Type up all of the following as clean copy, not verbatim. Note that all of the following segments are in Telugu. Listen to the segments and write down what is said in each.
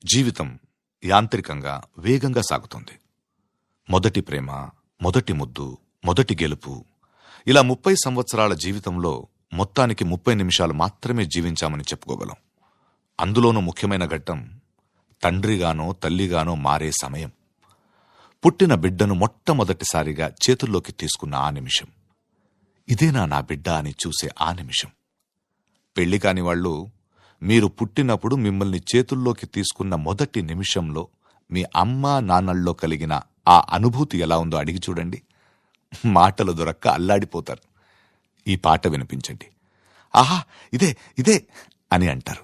జీవితం యాంత్రికంగా వేగంగా సాగుతుంది. మొదటి ప్రేమ, మొదటి ముద్దు, మొదటి గెలుపు, ఇలా 30 సంవత్సరాల జీవితంలో మొత్తానికి 30 నిమిషాలు మాత్రమే జీవించామని చెప్పుకోగలం. అందులోనూ ముఖ్యమైన ఘట్టం తండ్రిగానో తల్లిగానో మారే సమయం. పుట్టిన బిడ్డను మొట్టమొదటిసారిగా చేతుల్లోకి తీసుకున్న ఆ నిమిషం. ఇదేనా నా బిడ్డ అని చూసే ఆ నిమిషం. పెళ్లి కాని వాళ్ళు మీరు పుట్టినప్పుడు మిమ్మల్ని చేతుల్లోకి తీసుకున్న మొదటి నిమిషంలో మీ అమ్మా నాన్నల్లో కలిగిన ఆ అనుభూతి ఎలా ఉందో అడిగి చూడండి. మాటలు దొరక్క అల్లాడిపోతారు. ఈ పాట వినిపించండి. ఆహా, ఇదే ఇదే అని అంటారు.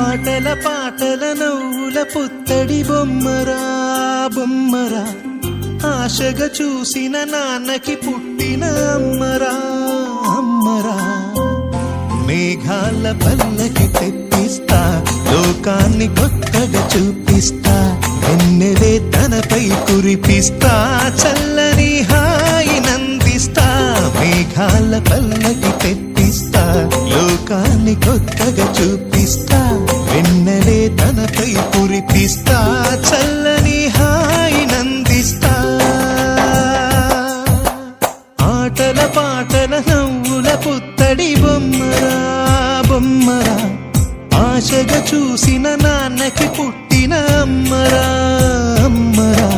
ఆటల పాటల నవ్వుల పుత్తడి బొమ్మరా బొమ్మరా, ఆశగా చూసిన నాన్నకి పుట్టిన అమ్మరా అమ్మరా. మేఘాల పల్లకి తెప్పిస్తా, లోకాన్ని కొత్తగా చూపిస్తా, వెన్నెలే తనపై కురిపిస్తా, చల్లని హాయి నందిస్తా. మేఘాల పల్లకి తెప్పిస్తా, లోకాన్ని కొత్తగా చూపిస్తా, వెన్నెలే తనపై కురిపిస్తా, చల్లని హాయి నందిస్తా. ఆటల పాటల నవ్వుల పుత్తడి బొమ్మరా బొమ్మరా, ఆశగా చూసిన నాన్నకి పుట్టిన అమ్మరా అమ్మరా.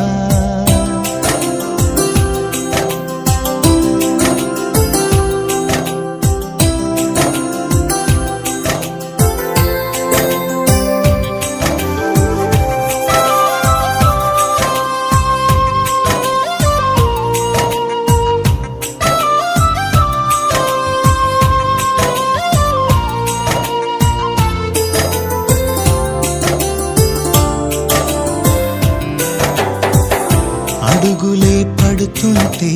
అడుగులే పడుతుంటే,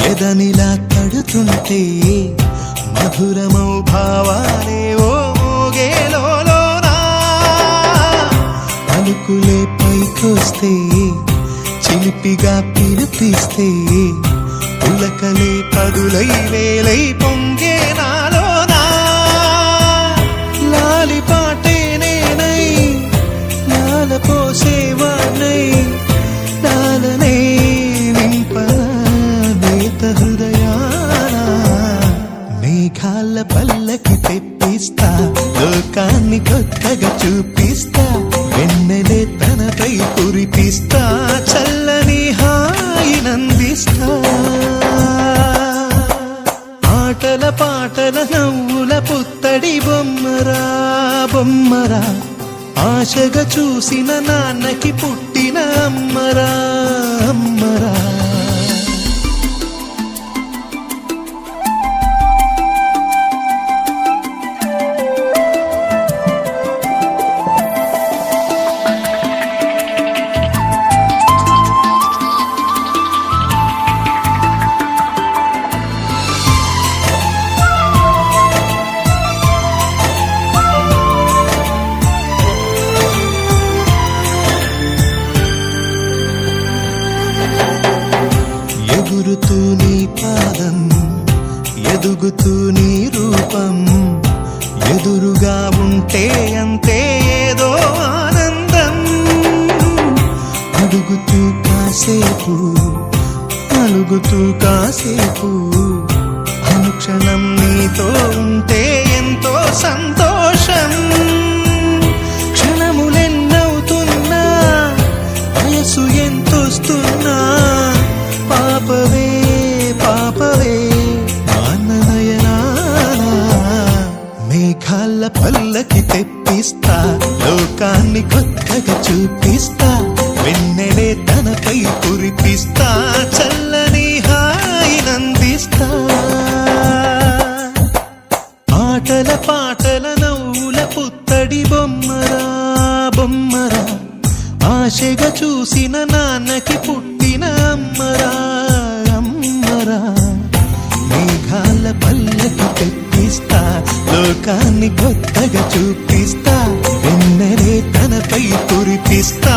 ఎదనిలా తడుతుంటే, మధురమౌ భావాలే ఓ మోగేలోనా. పలుకులే పైకొస్తే, చిలిపిగా పిలిపిస్తే, పులకలే పదులై వేలై పొంగే నాలోనా. లాలి పాటే నేనై, లాల పోసేవాణ్ణై, లాలనే నింపనేత హృదయాన. మేఘాల పల్లకి తెప్పిస్తా, లోకాన్ని కొత్తగా చూపిస్తా, వెన్నెలే తనపై కురిపిస్తా, చల్లని హాయి నందిస్తా. ఆటల పాటల నవ్వుల పుత్తడి బొమ్మరా బొమ్మరా, ఆశగా చూసిన నాన్నకి పుట్టిన అమ్మరా అమ్మరా. ఎగురుతూ నీ పాదం, ఎదుగుతూ నీ రూపం, ఎదురుగా ఉంటే అంతే ఏదో ఆనందం. అడుగుతూ కాసేపు, అలుగుతూ కాసేపు, అనుక్షణం నీతో ఉంటే ఎంతో సంతోషం. క్షణములెన్నవుతున్నా, వయసు ఎంతొస్తున్నా, పాపవే పాపవే మాననయనానా. మేఘాల పల్లకి తెప్పిస్తా, లోకాన్ని కొత్తగా చూపిస్తా, వెన్నెలే తనపై కురిపిస్తా, చల్లని హాయి నందిస్తా. ఆటల పాటల నవ్వుల పుత్తడి బొమ్మరా బొమ్మరా, ఆశగా చూసిన నాన్నకి పుట్టిన అమ్మరా అమ్మరా. మేఘాల పల్లకి తెప్పిస్తా, లోకాన్ని కొత్తగా చూపిస్తా వెన్నెలే తనపై కురిపిస్తా